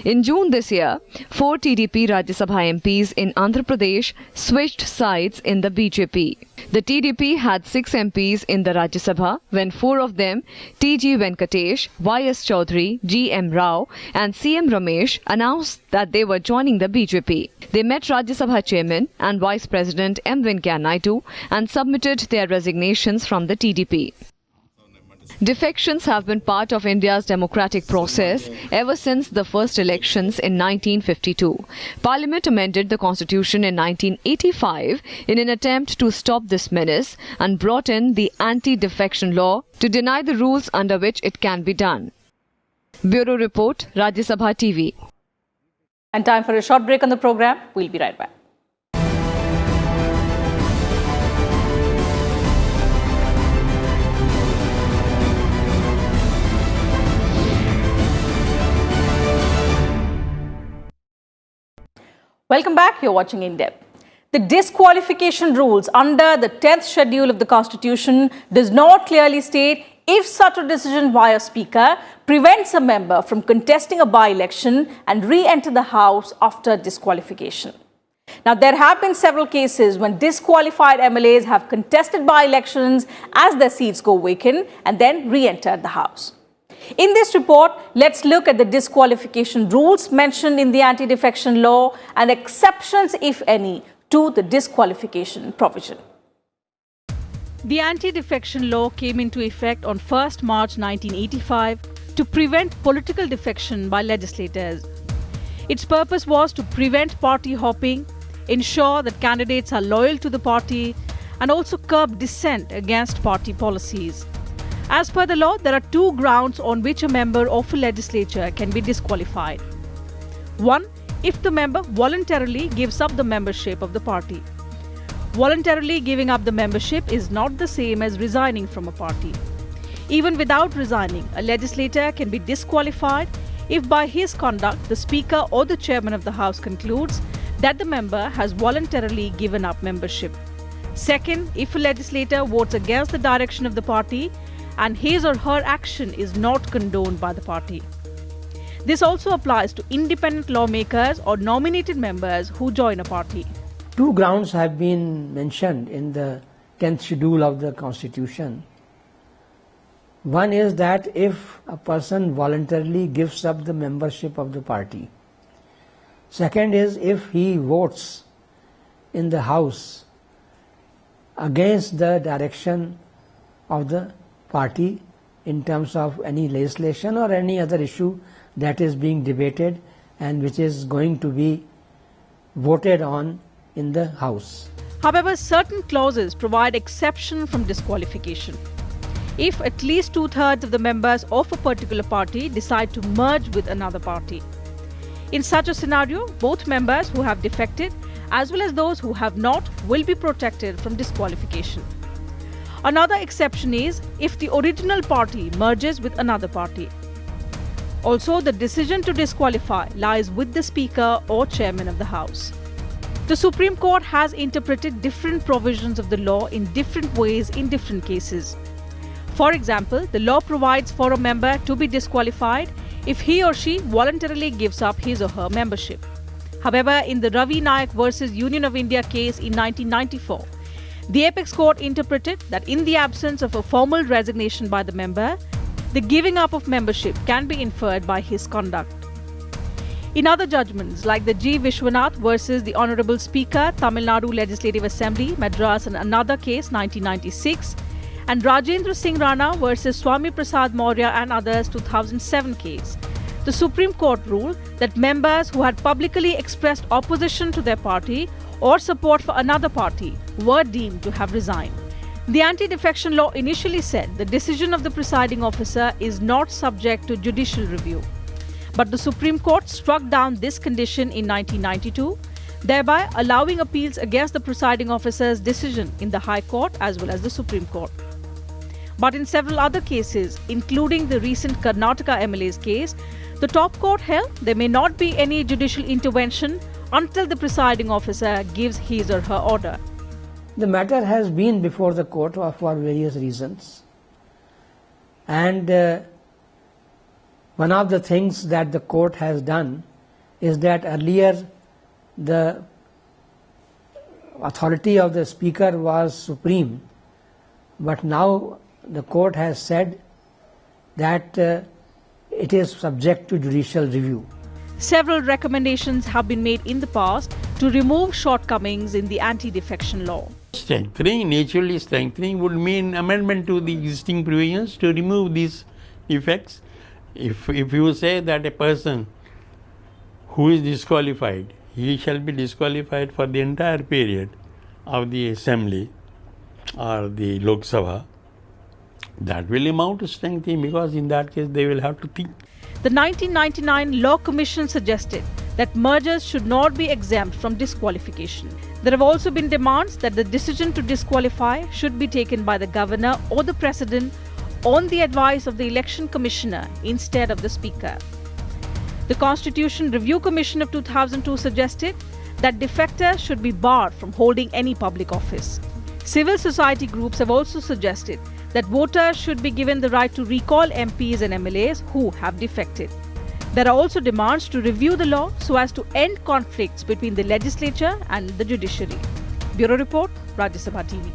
In June this year, 4 TDP Rajya Sabha MPs in Andhra Pradesh switched sides in the BJP. The TDP had 6 MPs in the Rajya Sabha when 4 of them, TG Venkatesh, YS Chaudhary, GM Rao and CM Ramesh, announced that they were joining the BJP. They met Rajya Sabha Chairman and Vice President M. Venkaiah Naidu and submitted their resignations from the TDP. Defections have been part of India's democratic process ever since the first elections in 1952. Parliament amended the constitution in 1985 in an attempt to stop this menace and brought in the anti-defection law to deny the rules under which it can be done. Bureau Report, Rajya Sabha TV. And time for a short break on the program. We'll be right back. Welcome back. You're watching In Depth. The disqualification rules under the 10th schedule of the Constitution does not clearly state if such a decision by a speaker prevents a member from contesting a by-election and re-enter the House after disqualification. Now, there have been several cases when disqualified MLAs have contested by-elections as their seats go vacant and then re-entered the House. In this report, let's look at the disqualification rules mentioned in the anti-defection law and exceptions, if any, to the disqualification provision. The anti-defection law came into effect on 1st March 1985 to prevent political defection by legislators. Its purpose was to prevent party hopping, ensure that candidates are loyal to the party, and also curb dissent against party policies. As per the law, there are 2 grounds on which a member of a legislature can be disqualified. 1. If the member voluntarily gives up the membership of the party. Voluntarily giving up the membership is not the same as resigning from a party. Even without resigning, a legislator can be disqualified if by his conduct the Speaker or the Chairman of the House concludes that the member has voluntarily given up membership. Second, if a legislator votes against the direction of the party and his or her action is not condoned by the party. This also applies to independent lawmakers or nominated members who join a party. 2 grounds have been mentioned in the 10th schedule of the Constitution. One is that if a person voluntarily gives up the membership of the party. Second is if he votes in the House against the direction of the party in terms of any legislation or any other issue that is being debated and which is going to be voted on in the House. However, certain clauses provide exception from disqualification. If at least 2/3 of the members of a particular party decide to merge with another party. In such a scenario, both members who have defected as well as those who have not will be protected from disqualification. Another exception is if the original party merges with another party. Also, the decision to disqualify lies with the Speaker or Chairman of the House. The Supreme Court has interpreted different provisions of the law in different ways in different cases. For example, the law provides for a member to be disqualified if he or she voluntarily gives up his or her membership. However, in the Ravi Naik versus Union of India case in 1994, the Apex Court interpreted that in the absence of a formal resignation by the member, the giving up of membership can be inferred by his conduct. In other judgments, like the G. Vishwanath versus the Honorable Speaker, Tamil Nadu Legislative Assembly, Madras, and another case, 1996, and Rajendra Singh Rana versus Swami Prasad Maurya and others, 2007 case, the Supreme Court ruled that members who had publicly expressed opposition to their party or support for another party were deemed to have resigned. The anti-defection law initially said the decision of the presiding officer is not subject to judicial review. But the Supreme Court struck down this condition in 1992, thereby allowing appeals against the presiding officer's decision in the High Court as well as the Supreme Court. But in several other cases, including the recent Karnataka MLA's case, the top court held there may not be any judicial intervention until the presiding officer gives his or her order. The matter has been before the court for various reasons, and one of the things that the court has done is that earlier the authority of the Speaker was supreme, but now the court has said that it is subject to judicial review. Several recommendations have been made in the past to remove shortcomings in the anti-defection law. Naturally strengthening would mean amendment to the existing provisions to remove these effects. If you say that a person who is disqualified, he shall be disqualified for the entire period of the assembly or the Lok Sabha, that will amount to strengthening, because in that case they will have to think. The 1999 Law Commission suggested that mergers should not be exempt from disqualification. There have also been demands that the decision to disqualify should be taken by the governor or the president on the advice of the election commissioner instead of the speaker. The Constitution Review Commission of 2002 suggested that defectors should be barred from holding any public office. Civil society groups have also suggested that voters should be given the right to recall MPs and MLAs who have defected. There are also demands to review the law so as to end conflicts between the legislature and the judiciary. Bureau Report, Rajya Sabha TV.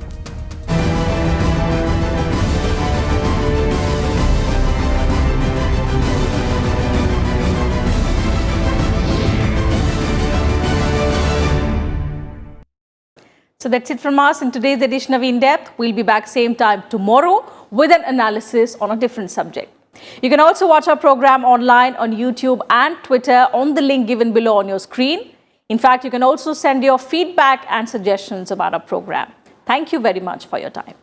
So that's it from us in today's edition of In Depth. We'll be back same time tomorrow with an analysis on a different subject. You can also watch our program online on YouTube and Twitter on the link given below on your screen. In fact, you can also send your feedback and suggestions about our program. Thank you very much for your time.